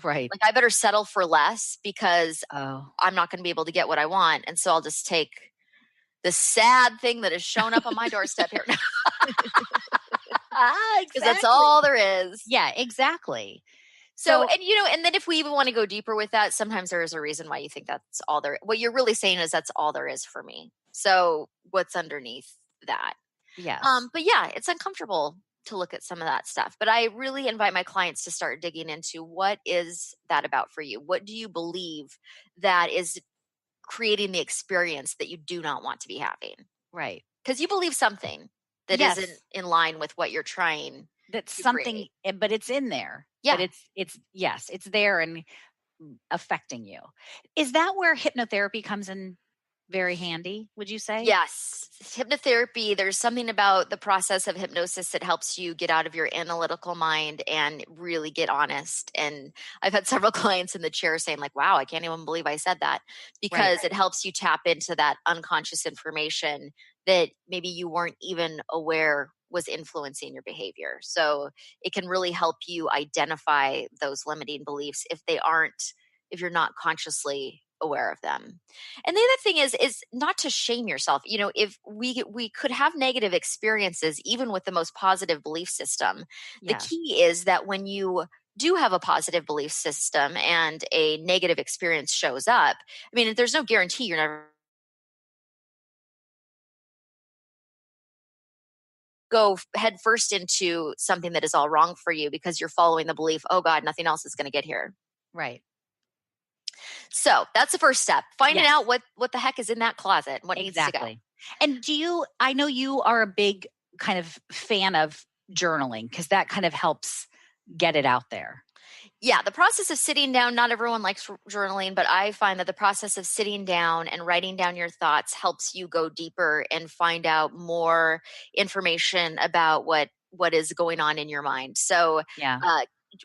Right. Like I better settle for less because I'm not going to be able to get what I want. And so I'll just take the sad thing that has shown up on my doorstep here now. Because that's all there is. Yeah, exactly. So, and then if we even want to go deeper with that, sometimes there is a reason why you think that's all there. What you're really saying is that's all there is for me. So what's underneath that? Yes. But yeah, it's uncomfortable to look at some of that stuff. But I really invite my clients to start digging into what is that about for you? What do you believe that is creating the experience that you do not want to be having? Right. Because you believe something that isn't in line with what you're trying. That's something, but it's in there. Yeah. But it's there and affecting you. Is that where hypnotherapy comes in very handy, would you say? Yes. Hypnotherapy, there's something about the process of hypnosis that helps you get out of your analytical mind and really get honest. And I've had several clients in the chair saying like, wow, I can't even believe I said that, because it helps you tap into that unconscious information that maybe you weren't even aware was influencing your behavior. So it can really help you identify those limiting beliefs if you're not consciously aware of them. And the other thing is not to shame yourself. If we could have negative experiences, even with the most positive belief system, the key is that when you do have a positive belief system and a negative experience shows up, I mean, there's no guarantee you're never go head first into something that is all wrong for you because you're following the belief, oh God, nothing else is going to get here. Right. So that's the first step. Finding out what the heck is in that closet, what needs to go. And I know you are a big kind of fan of journaling because that kind of helps get it out there. Yeah, the process of sitting down, not everyone likes journaling, but I find that the process of sitting down and writing down your thoughts helps you go deeper and find out more information about what is going on in your mind. So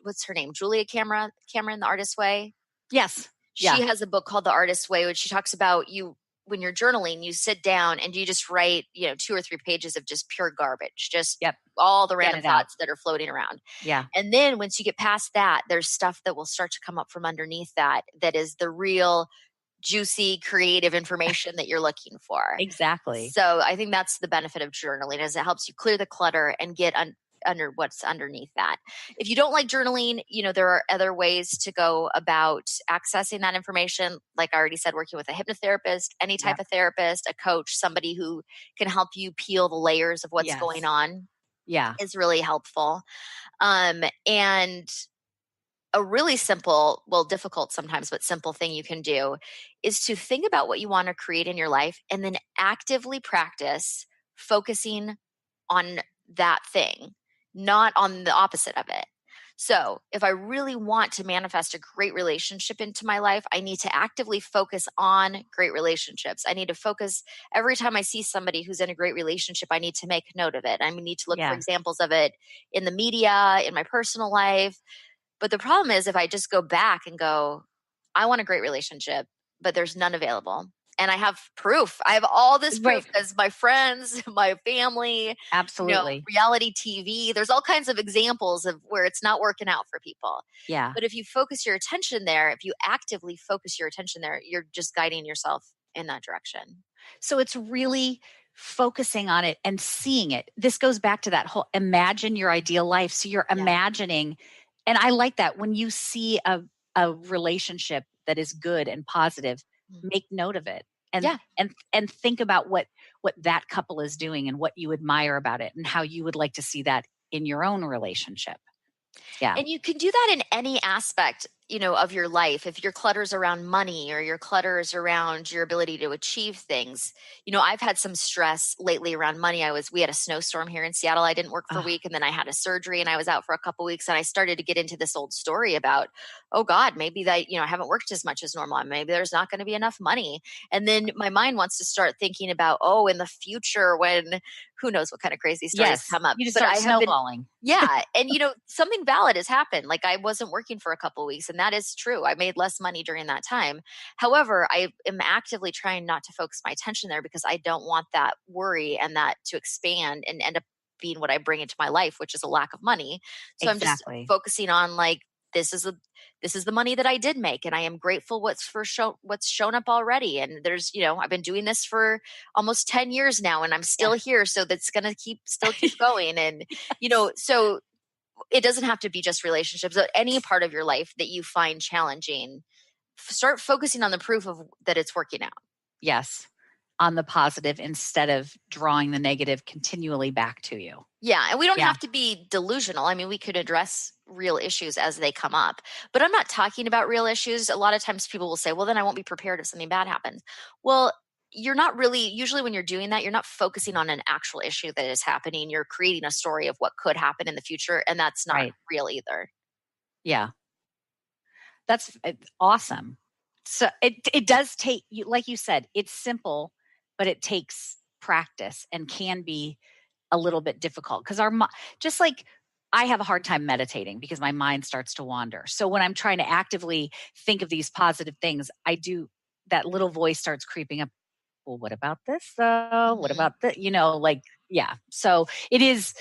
what's her name? Julia Cameron, The Artist's Way? Yes. She has a book called The Artist's Way, which she talks about when you're journaling, you sit down and you just write, 2 or 3 pages of just pure garbage, just all the random thoughts that are floating around. Yeah. And then once you get past that, there's stuff that will start to come up from underneath that is the real juicy, creative information that you're looking for. Exactly. So I think that's the benefit of journaling, is it helps you clear the clutter and get under what's underneath that. If you don't like journaling, there are other ways to go about accessing that information. Like I already said, working with a hypnotherapist, any type of therapist, a coach, somebody who can help you peel the layers of what's going on. Yeah. Is really helpful. And a really simple, well, difficult sometimes, but simple thing you can do is to think about what you want to create in your life and then actively practice focusing on that thing, not on the opposite of it. So if I really want to manifest a great relationship into my life, I need to actively focus on great relationships. I need to focus every time I see somebody who's in a great relationship, I need to make note of it. I need to look for examples of it in the media, in my personal life. But the problem is if I just go back and go, I want a great relationship, but there's none available. And I have proof. I have all this proof because my friends, my family, absolutely, reality TV, there's all kinds of examples of where it's not working out for people. Yeah. But if you focus your attention there, if you actively focus your attention there, you're just guiding yourself in that direction. So it's really focusing on it and seeing it. This goes back to that whole imagine your ideal life. So you're imagining, and I like that when you see a relationship that is good and positive, make note of it and think about what that couple is doing and what you admire about it and how you would like to see that in your own relationship. Yeah. And you can do that in any aspect, of your life. If your clutter's around money or your clutter is around your ability to achieve things. I've had some stress lately around money. We had a snowstorm here in Seattle. I didn't work for a week and then I had a surgery and I was out for a couple weeks and I started to get into this old story about, oh God, maybe that, I haven't worked as much as normal. Maybe there's not going to be enough money. And then my mind wants to start thinking about, in the future when who knows what kind of crazy stories come up. You just start snowballing. And something valid has happened. Like I wasn't working for a couple of weeks and that is true. I made less money during that time. However, I am actively trying not to focus my attention there because I don't want that worry and that to expand and end up being what I bring into my life, which is a lack of money. So I'm just focusing on like, this is the money that I did make. And I am grateful what's shown up already. And there's, I've been doing this for almost 10 years now and I'm still here. So that's going to keep going. And, so it doesn't have to be just relationships, but any part of your life that you find challenging, start focusing on the proof of that it's working out. Yes. On the positive instead of drawing the negative continually back to you. Yeah. And we don't have to be delusional. I mean, we could address real issues as they come up, but I'm not talking about real issues. A lot of times people will say, well, then I won't be prepared if something bad happens. Well, you're not really, usually when you're doing that, you're not focusing on an actual issue that is happening. You're creating a story of what could happen in the future. And that's not real either. Yeah. That's awesome. So it does take, like you said, it's simple, but it takes practice and can be a little bit difficult because just like I have a hard time meditating because my mind starts to wander. So when I'm trying to actively think of these positive things, that little voice starts creeping up. Well, what about this? What about that? So it is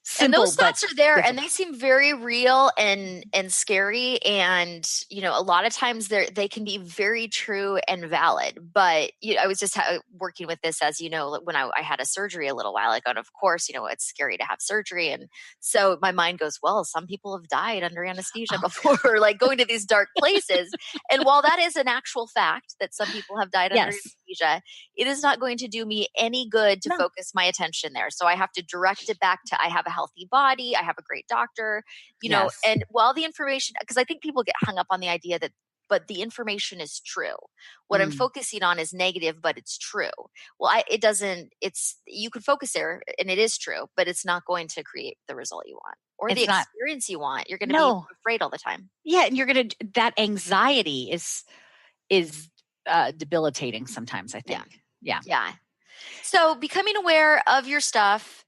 simple. And those thoughts are there difficult. and they seem very real and scary. And, a lot of times they can be very true and valid. But I was just working with this, as you know, when I had a surgery a little while ago. And of course, it's scary to have surgery. And so my mind goes, well, some people have died under anesthesia before, like going to these dark places. And while that is an actual fact that some people have died under anesthesia, it is not going to do me any good to focus my attention there. So I have to direct it back to I have a healthy body, I have a great doctor, and while the information, because I think people get hung up on the idea that, but the information is true. What I'm focusing on is negative, but it's true. Well, you could focus there and it is true, but it's not going to create the result you want or the experience you want. You're going to be afraid all the time. Yeah. And that anxiety is debilitating sometimes, I think. Yeah. So becoming aware of your stuff,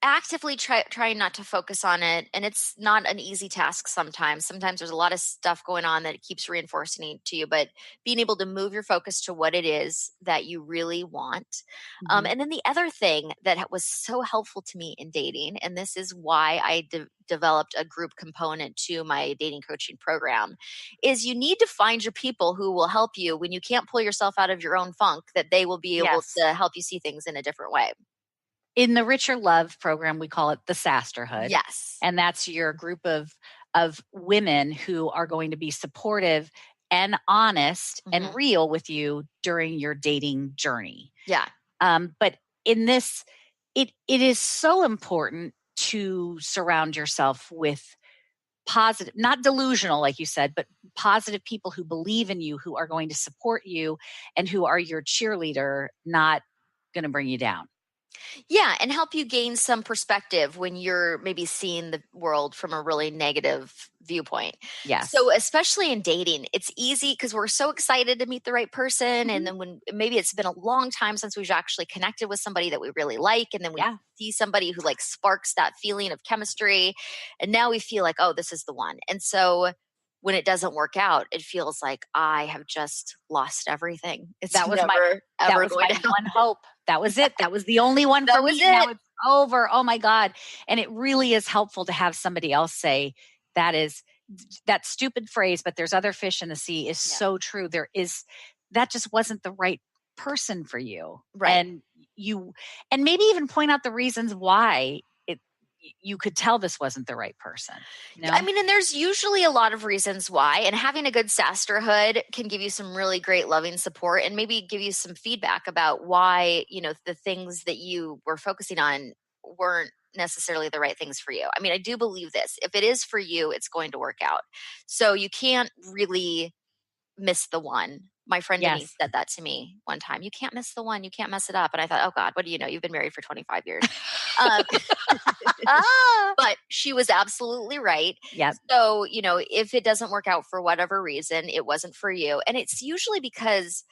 actively trying not to focus on it. And it's not an easy task sometimes. Sometimes there's a lot of stuff going on that it keeps reinforcing it to you, but being able to move your focus to what it is that you really want. And then the other thing that was so helpful to me in dating, and this is why I developed a group component to my dating coaching program, is you need to find your people who will help you when you can't pull yourself out of your own funk, that they will be able to help you see things in a different way. In the Richer Love program, we call it the Sasterhood. Yes. And that's your group of women who are going to be supportive and honest and real with you during your dating journey. Yeah. But in this, it is so important to surround yourself with positive, not delusional, like you said, but positive people who believe in you, who are going to support you and who are your cheerleader, not going to bring you down. Yeah, and help you gain some perspective when you're maybe seeing the world from a really negative viewpoint. Yes. So especially in dating, it's easy because we're so excited to meet the right person. And then when maybe it's been a long time since we've actually connected with somebody that we really like. And then we see somebody who like sparks that feeling of chemistry. And now we feel like, oh, this is the one. And so when it doesn't work out, it feels like I have just lost everything. It's That was never, ever going to happen. one hope. That was it. That was the only one for me. Now it's over. Oh my God. And it really is helpful to have somebody else say, that stupid phrase, but there's other fish in the sea is so true. That just wasn't the right person for you. Right. And maybe even point out the reasons why you could tell this wasn't the right person. No? I mean, and there's usually a lot of reasons why, and having a good sisterhood can give you some really great loving support and maybe give you some feedback about why, the things that you were focusing on weren't necessarily the right things for you. I mean, I do believe this. If it is for you, it's going to work out. So you can't really miss the one. My friend Denise said that to me one time. You can't miss the one. You can't mess it up. And I thought, oh God, what do you know? You've been married for 25 years. But she was absolutely right. Yeah. So, if it doesn't work out for whatever reason, it wasn't for you. And it's usually because,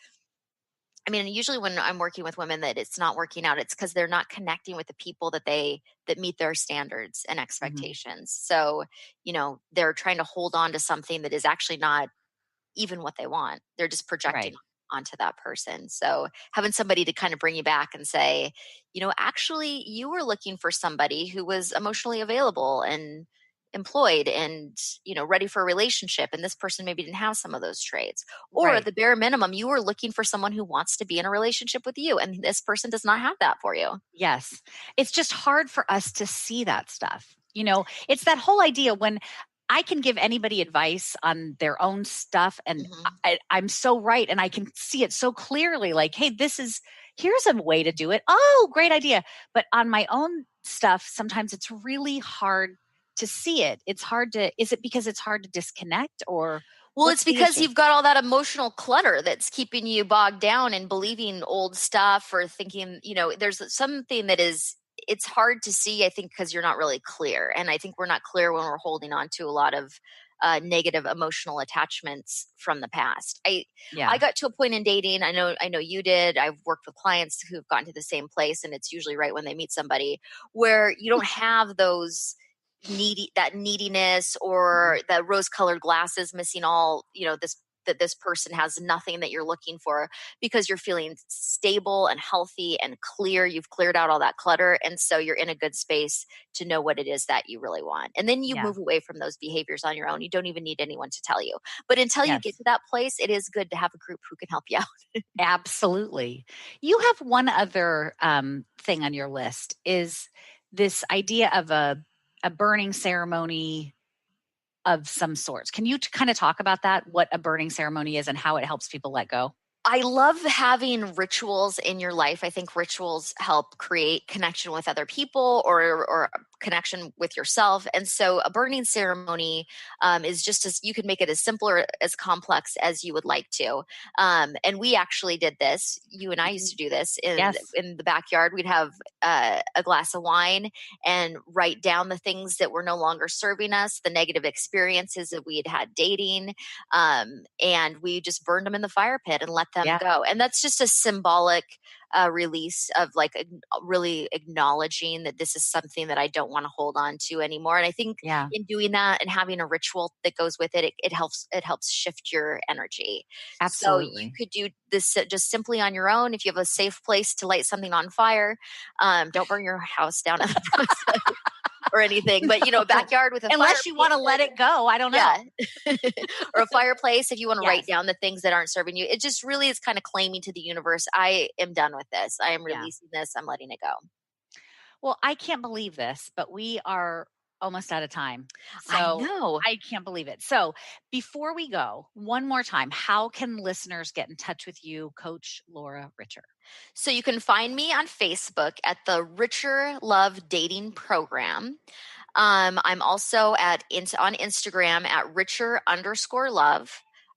usually when I'm working with women that it's not working out, it's because they're not connecting with the people that meet their standards and expectations. So, they're trying to hold on to something that is actually not even what they want. They're just projecting onto that person. So having somebody to kind of bring you back and say, actually you were looking for somebody who was emotionally available and employed and, ready for a relationship. And this person maybe didn't have some of those traits. Or at the bare minimum, you were looking for someone who wants to be in a relationship with you. And this person does not have that for you. Yes. It's just hard for us to see that stuff. It's that whole idea when I can give anybody advice on their own stuff and I'm so right. And I can see it so clearly like, hey, here's a way to do it. Oh, great idea. But on my own stuff, sometimes it's really hard to see it. Is it because it's hard to disconnect or? Well, it's because you've got all that emotional clutter that's keeping you bogged down and believing old stuff or thinking, there's something that it's hard to see, I think, because you're not really clear. And I think we're not clear when we're holding on to a lot of negative emotional attachments from the past. I got to a point in dating. I know you did. I've worked with clients who've gotten to the same place, and it's usually right when they meet somebody where you don't have that neediness or the rose-colored glasses missing all, this person has nothing that you're looking for because you're feeling stable and healthy and clear. You've cleared out all that clutter. And so you're in a good space to know what it is that you really want. And then you move away from those behaviors on your own. You don't even need anyone to tell you. But until you get to that place, it is good to have a group who can help you out. Absolutely. You have one other thing on your list is this idea of a burning ceremony of some sorts. Can you kind of talk about that, what a burning ceremony is and how it helps people let go? I love having rituals in your life. I think rituals help create connection with other people or connection with yourself. And so a burning ceremony is just as you can make it as simple or as complex as you would like to. And we actually did this. You and I used to do this in the backyard. We'd have a glass of wine and write down the things that were no longer serving us, the negative experiences that we had had dating. And we just burned them in the fire pit and let them go. And that's just a symbolic release of like really acknowledging that this is something that I don't want to hold on to anymore. And I think in doing that and having a ritual that goes with it, it helps shift your energy. Absolutely. So you could do this just simply on your own. If you have a safe place to light something on fire, don't burn your house down in the process. Or anything, but backyard with a unless you want to let it go. I don't know. Or a fireplace if you want to write down the things that aren't serving you. It just really is kind of claiming to the universe, I am done with this. I am releasing this. I'm letting it go. Well, I can't believe this, but we are almost out of time. I So know. I can't believe it. So before we go, one more time, how can listeners get in touch with you, Coach Laura Richer? So you can find me on Facebook at the Richer Love Dating Program. I'm also on Instagram at richer_love.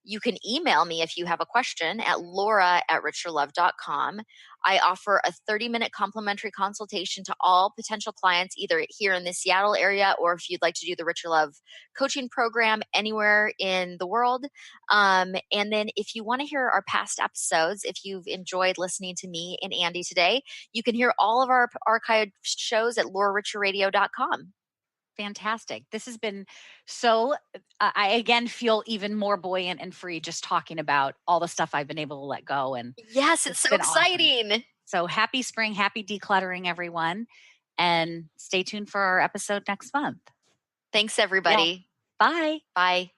You can email me if you have a question at laura@richerlove.com. I offer a 30-minute complimentary consultation to all potential clients, either here in the Seattle area or if you'd like to do the Richer Love coaching program anywhere in the world. And then if you want to hear our past episodes, if you've enjoyed listening to me and Andi today, you can hear all of our archived shows at lauraricherradio.com. Fantastic. This has been so, I again feel even more buoyant and free just talking about all the stuff I've been able to let go. And yes, it's so exciting. Awesome. So happy spring, happy decluttering, everyone. And stay tuned for our episode next month. Thanks, everybody. Yeah. Bye. Bye.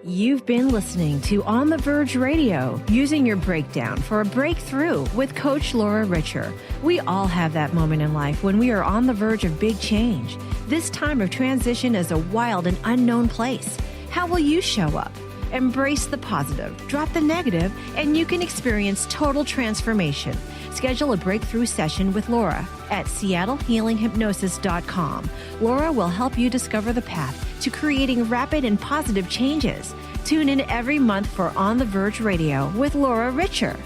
You've been listening to On the Verge Radio, using your breakdown for a breakthrough with Coach Laura Richer. We all have that moment in life when we are on the verge of big change. This time of transition is a wild and unknown place. How will you show up? Embrace the positive, drop the negative, and you can experience total transformation. Schedule a breakthrough session with Laura at seattlehealinghypnosis.com. Laura will help you discover the path to creating rapid and positive changes. Tune in every month for On the Verge Radio with Laura Richer.